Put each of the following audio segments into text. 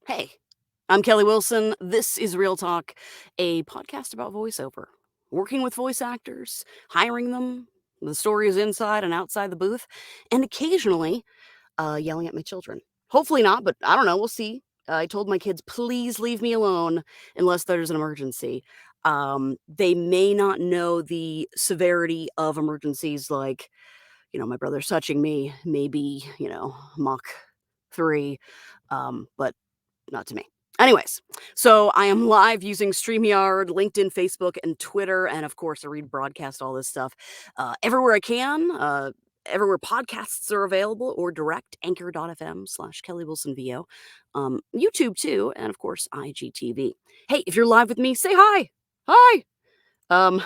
Hey, I'm Kelly Wilson. This is Real Talk, a podcast about voiceover, working with voice actors, hiring them, the stories inside and outside the booth, and occasionally yelling at my children. Hopefully not, but I don't know. We'll see. I told my kids, please leave me alone unless there's an emergency. They may not know the severity of emergencies like, my brother's touching me, maybe, Mach 3, but not to me. Anyways, so I am live using StreamYard, LinkedIn, Facebook, and Twitter, and of course, I rebroadcast all this stuff everywhere I can, everywhere podcasts are available, or direct anchor.fm/Kelly Wilson VO, YouTube too, and of course, IGTV. Hey, if you're live with me, say hi. Hi. Um,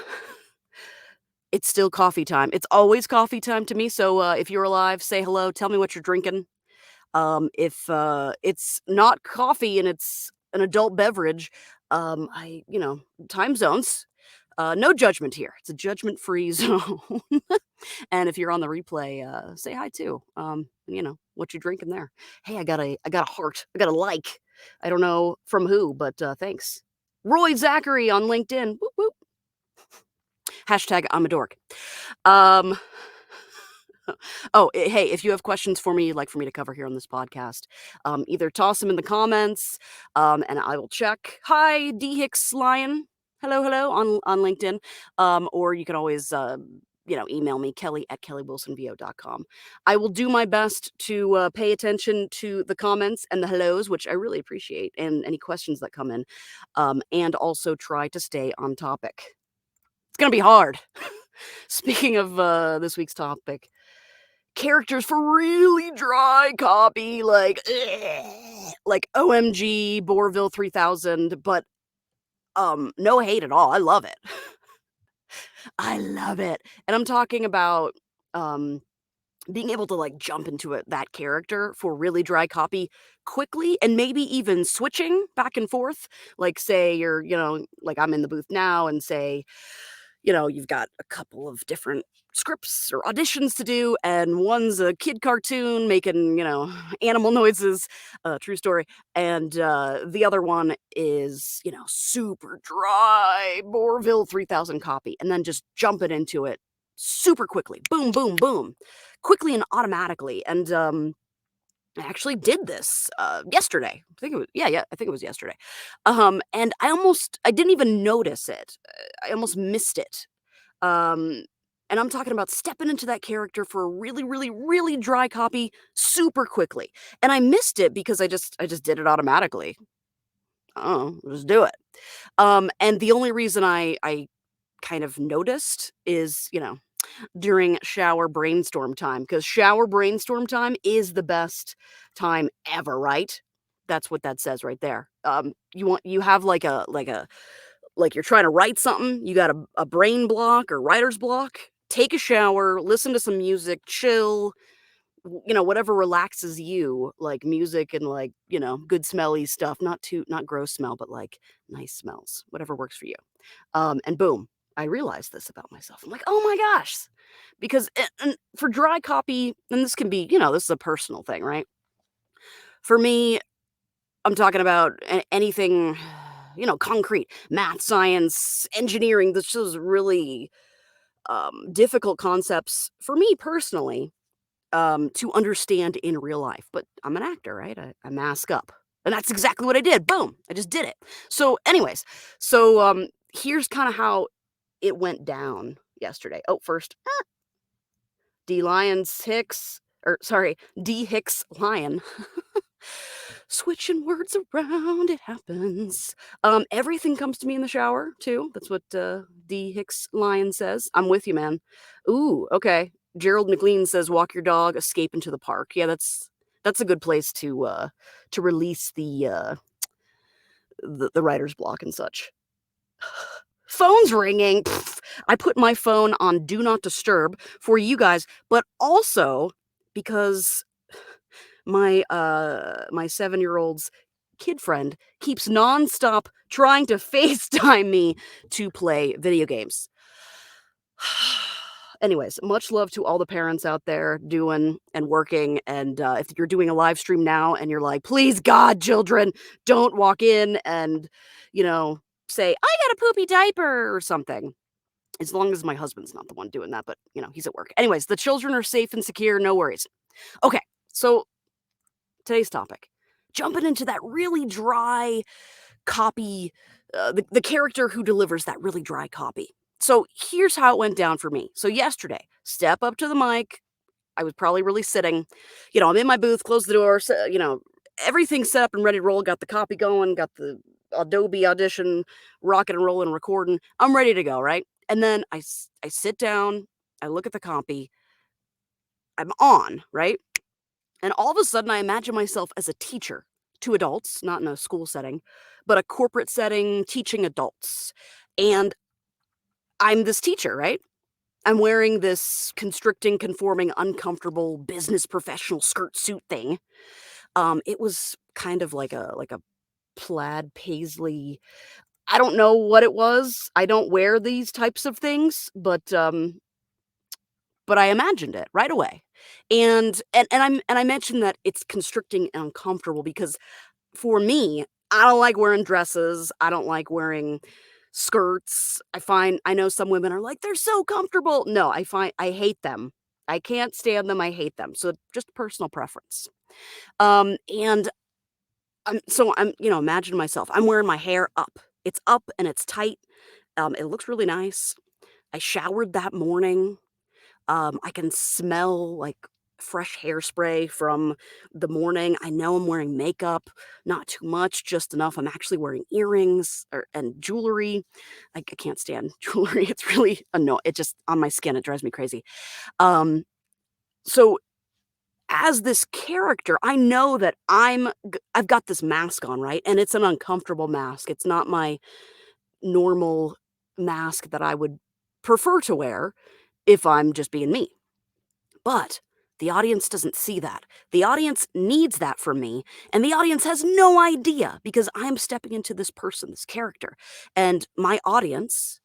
it's still coffee time. It's always coffee time to me. So if you're alive, say hello. Tell me what you're drinking. If it's not coffee and it's an adult beverage, time zones, no judgment here. It's a judgment-free zone. And if you're on the replay, say hi too. What you drinking there? Hey, I got a heart. I got a like. I don't know from who, but thanks. Roy Zachary on LinkedIn. Whoop, whoop. Hashtag I'm a dork. Um, hey, if you have questions for me you'd like for me to cover here on this podcast, either toss them in the comments, and I will check. Hi, D. Hicks Lion. Hello, on LinkedIn. Or you can always, email me, kelly@kellywilsonvo.com. I will do my best to pay attention to the comments and the hellos, which I really appreciate, and any questions that come in, and also try to stay on topic. It's going to be hard. Speaking of this week's topic, characters for really dry copy, like OMG, Boerville 3000, but no hate at all. I love it. I love it. And I'm talking about being able to like jump into that character for really dry copy quickly and maybe even switching back and forth. Like say you're, like I'm in the booth now and say, you've got a couple of different scripts or auditions to do, and one's a kid cartoon making, animal noises, true story, and the other one is, super dry Boerville 3000 copy, and then just jumping into it super quickly, boom, boom, boom, quickly and automatically, and I actually did this yesterday. I think it was I think it was yesterday. And I didn't even notice it. I almost missed it. Um, and I'm talking about stepping into that character for a really, really, really dry copy super quickly. And I missed it because I just did it automatically. Oh, just do it. And the only reason I kind of noticed is, during shower brainstorm time, because shower brainstorm time is the best time ever, right? That's what that says right there. You have like you're trying to write something, you got a brain block or writer's block, take a shower, listen to some music, chill, whatever relaxes you, like music and like, good smelly stuff, not gross smell, but like nice smells, whatever works for you. And boom, I realized this about myself. I'm like, oh my gosh. Because and for dry copy, and this can be, this is a personal thing, right? For me, I'm talking about anything, concrete, math, science, engineering. This is really difficult concepts for me personally to understand in real life. But I'm an actor, right? I mask up. And that's exactly what I did. Boom. I just did it. So, anyways, here's kind of how it went down yesterday. Oh, first, D Lions Hicks, or sorry, D Hicks Lion. Switching words around, it happens. Everything comes to me in the shower too. That's what D Hicks Lion says. I'm with you, man. Ooh, okay. Gerald McLean says, "Walk your dog, escape into the park." Yeah, that's a good place to release the writer's block and such. Phone's ringing. Pfft. I put my phone on do not disturb for you guys, but also because my 7-year-old's kid friend keeps nonstop trying to FaceTime me to play video games. Anyways, much love to all the parents out there doing and working, and, if you're doing a live stream now and you're like, "Please God, children, don't walk in and, you know, say, 'I got a poopy diaper,' or something." As long as my husband's not the one doing that, but, he's at work. Anyways, the children are safe and secure, no worries. Okay, so today's topic, jumping into that really dry copy, the character who delivers that really dry copy. So here's how it went down for me. So yesterday, step up to the mic. I was probably really sitting. I'm in my booth, close the door, everything's set up and ready to roll. Got the copy going, got the Adobe Audition rocking and rolling, recording. I'm ready to go, right? And then I sit down, I look at the copy, I'm on, right? And all of a sudden, I imagine myself as a teacher to adults, not in a school setting, but a corporate setting teaching adults. And I'm this teacher, right? I'm wearing this constricting, conforming, uncomfortable business professional skirt suit thing. It was kind of like a plaid paisley. I don't know what it was. I don't wear these types of things, but I imagined it right away. And I mentioned that it's constricting and uncomfortable because for me, I don't like wearing dresses. I don't like wearing skirts. I know some women are like, "They're so comfortable." No, I hate them. I can't stand them, I hate them. So just personal preference. And imagine myself. I'm wearing my hair up. It's up and it's tight. It looks really nice. I showered that morning. I can smell, like, fresh hairspray from the morning. I know I'm wearing makeup, not too much, just enough. I'm actually wearing earrings and jewelry. I can't stand jewelry. It's really it just on my skin, it drives me crazy. Um, so as this character, I know that I've got this mask on, right? And it's an uncomfortable mask. It's not my normal mask that I would prefer to wear if I'm just being me. But the audience doesn't see that. The audience needs that from me, and the audience has no idea because I'm stepping into this person, this character. And my audience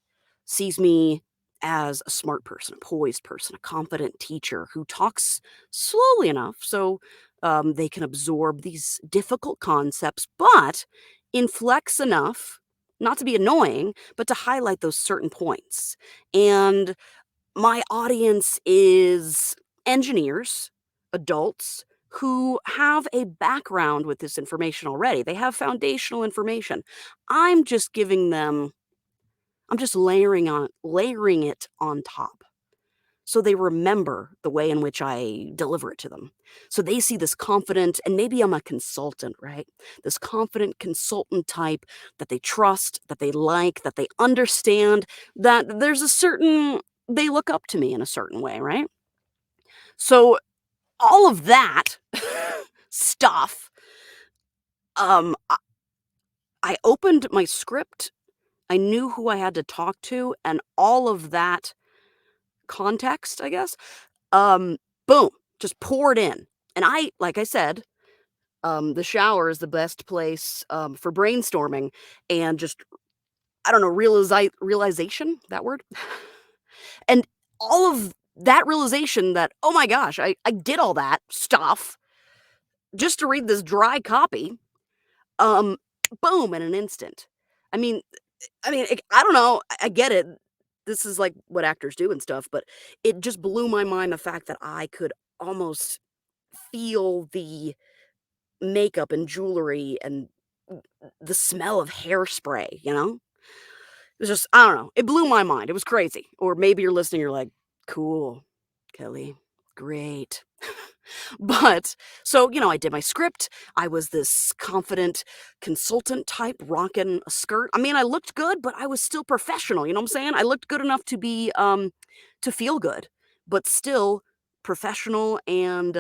sees me as a smart person, a poised person, a confident teacher who talks slowly enough so they can absorb these difficult concepts, but inflects enough not to be annoying, but to highlight those certain points. And my audience is engineers, adults who have a background with this information already. They have foundational information. I'm just giving them I'm just layering it on top. So they remember the way in which I deliver it to them. So they see this confident, and maybe I'm a consultant, right? This confident consultant type that they trust, that they like, that they understand, that they look up to me in a certain way, right? So all of that stuff, um, I I opened my script, I knew who I had to talk to, and all of that context, I guess, um, boom, just poured in. And like I said, the shower is the best place, for brainstorming and just, I don't know, realization, that word? And all of that realization that, "Oh my gosh, I did all that stuff just to read this dry copy," um, boom, in an instant. I mean I don't know, I get it. This is, like, what actors do and stuff, but it just blew my mind the fact that I could almost feel the makeup and jewelry and the smell of hairspray, you know? It was just I don't know, it blew my mind, it was crazy. Or maybe you're listening, you're like, "Cool, Kelly, great." But I did my script. I was this confident consultant type rocking a skirt. I mean, I looked good, but I was still professional, you know what I'm saying? I looked good enough to feel good, but still professional and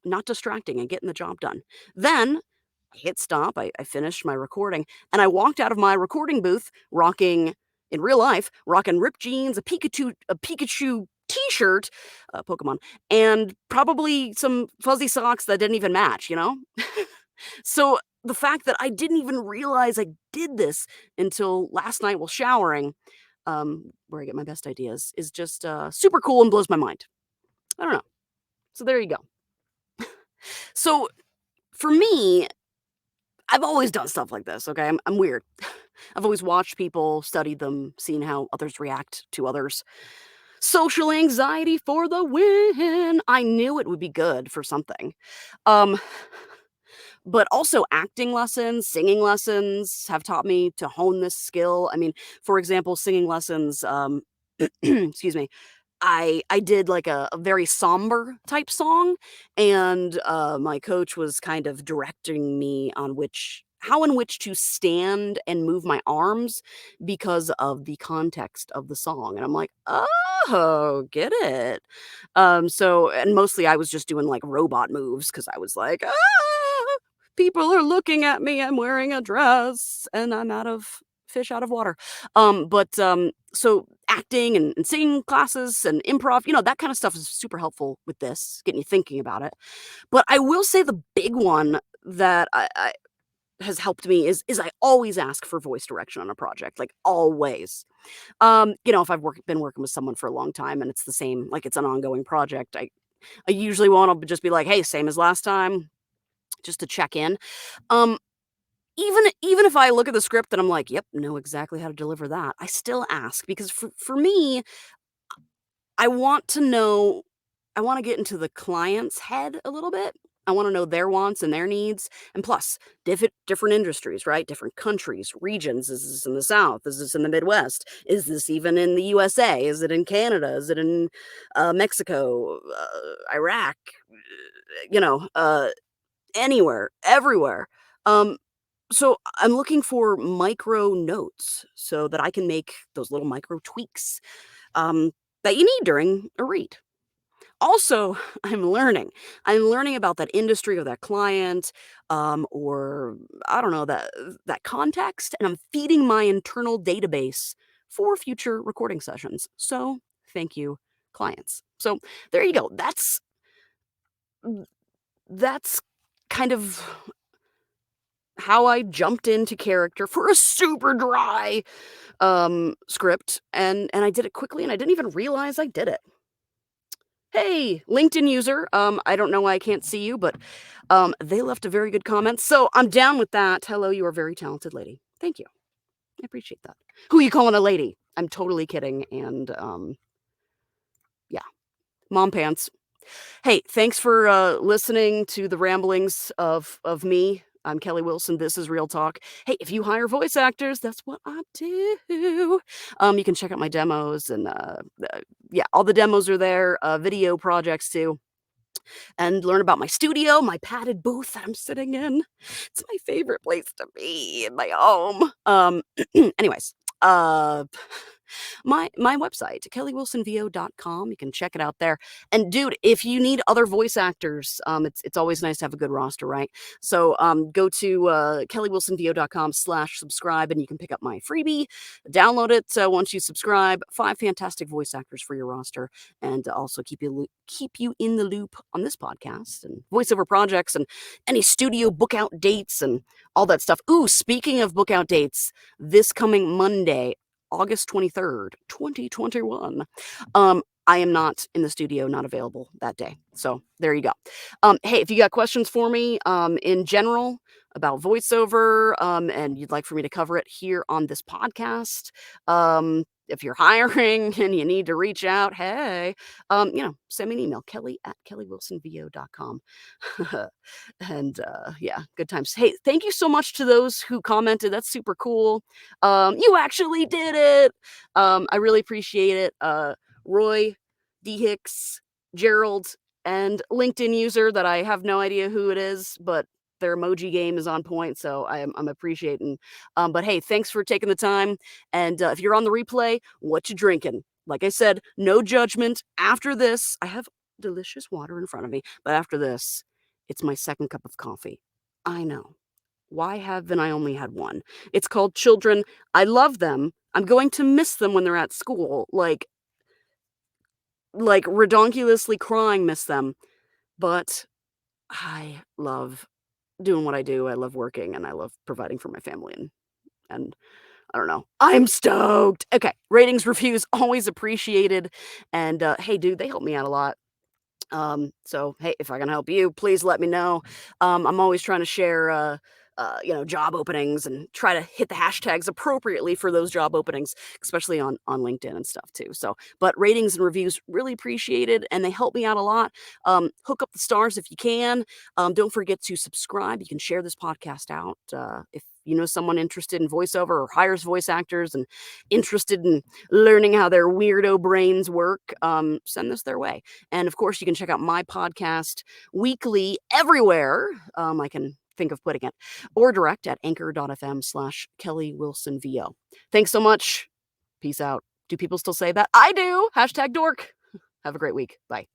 not distracting and getting the job done. Then I hit stop. I finished my recording and I walked out of my recording booth rocking in real life, rocking ripped jeans, a Pikachu t-shirt, Pokemon, and probably some fuzzy socks that didn't even match, you know? So the fact that I didn't even realize I did this until last night while showering, where I get my best ideas, is just, super cool and blows my mind. I don't know. So there you go. So for me, I've always done stuff like this, okay? I'm weird. I've always watched people, studied them, seen how others react to others. Social anxiety for the win. I knew it would be good for something. Um, but also acting lessons, singing lessons have taught me to hone this skill. I mean, for example, singing lessons, excuse me, I did like a very somber type song, and, my coach was kind of directing me on how and which to stand and move my arms because of the context of the song, and I'm like, "Oh, get it." And mostly I was just doing, like, robot moves because I was like, "Ah, people are looking at me, I'm wearing a dress, and I'm out of fish out of water." So acting and singing classes and improv, that kind of stuff is super helpful with this, getting you thinking about it. But I will say the big one that I has helped me is I always ask for voice direction on a project, like always. If been working with someone for a long time and it's the same, like it's an ongoing project, I usually want to just be like, hey, same as last time, just to check in. Um, even if I look at the script and I'm like, "Yep, know exactly how to deliver that," I still ask because for me, I want to know I wanna get into the client's head a little bit. I wanna know their wants and their needs, and plus, different industries, right? Different countries, regions. Is this in the South? Is this in the Midwest? Is this even in the USA? Is it in Canada? Is it in, Mexico, Iraq? You know, anywhere, everywhere. Um, so I'm looking for micro notes so that I can make those little micro tweaks um, that you need during a read. Also, I'm learning about that industry or that client, or I don't know, that context, and I'm feeding my internal database for future recording sessions. So, thank you, clients. So, there you go. That's kind of how I jumped into character for a super dry, script, and I did it quickly, and I didn't even realize I did it. Hey, LinkedIn user, I don't know why I can't see you, but, they left a very good comment, so I'm down with that. Hello, you are a very talented lady. Thank you. I appreciate that. Who you calling a lady? I'm totally kidding, and, yeah, mom pants. Hey, thanks for, listening to the ramblings of me. I'm Kelly Wilson, this is Real Talk. Hey, if you hire voice actors, that's what I do. You can check out my demos and, yeah, all the demos are there, video projects too, and learn about my studio, my padded booth that I'm sitting in. It's my favorite place to be in my home. Anyways, uh my website, kellywilsonvo.com. You can check it out there. And dude, if you need other voice actors, it's always nice to have a good roster, right? So go to kellywilsonvo.com/subscribe and you can pick up my freebie. Download it once you subscribe. 5 fantastic voice actors for your roster, and also keep you in the loop on this podcast and voiceover projects and any studio book out dates and all that stuff. Ooh, speaking of book out dates, this coming Monday, August 23rd, 2021. I am not in the studio, not available that day. So there you go. Hey, if you got questions for me in general about voiceover and you'd like for me to cover it here on this podcast, if you're hiring and you need to reach out, hey, send me an email, kelly@kellywilsonvo.com. And, yeah, good times. Hey, thank you so much to those who commented, that's super cool. You actually did it! I really appreciate it. Roy, D. Hicks, Gerald, and LinkedIn user that I have no idea who it is, but their emoji game is on point, so I'm appreciating. But hey, thanks for taking the time, and, if you're on the replay, what you drinking? Like I said, no judgment. After this, I have delicious water in front of me, but after this, it's my second cup of coffee. I know. Why haven't I only had one? It's called Children. I love them. I'm going to miss them when they're at school, like redonkulously crying miss them, but I love doing what I do. I love working, and I love providing for my family, and I don't know. I'm stoked. Okay, ratings, reviews, always appreciated, and, hey, dude, they help me out a lot. So hey, if I can help you, please let me know. I'm always trying to share, job openings and try to hit the hashtags appropriately for those job openings, especially on LinkedIn and stuff too. So, but ratings and reviews really appreciated, and they help me out a lot. Hook up the stars if you can. Don't forget to subscribe. You can share this podcast out if you know someone interested in voiceover or hires voice actors and interested in learning how their weirdo brains work. Send this their way. And of course, you can check out my podcast weekly everywhere I can think of putting it, or direct at anchor.fm/Kelly Wilson VO. Thanks so much. Peace out. Do people still say that? I do. Hashtag dork. Have a great week. Bye.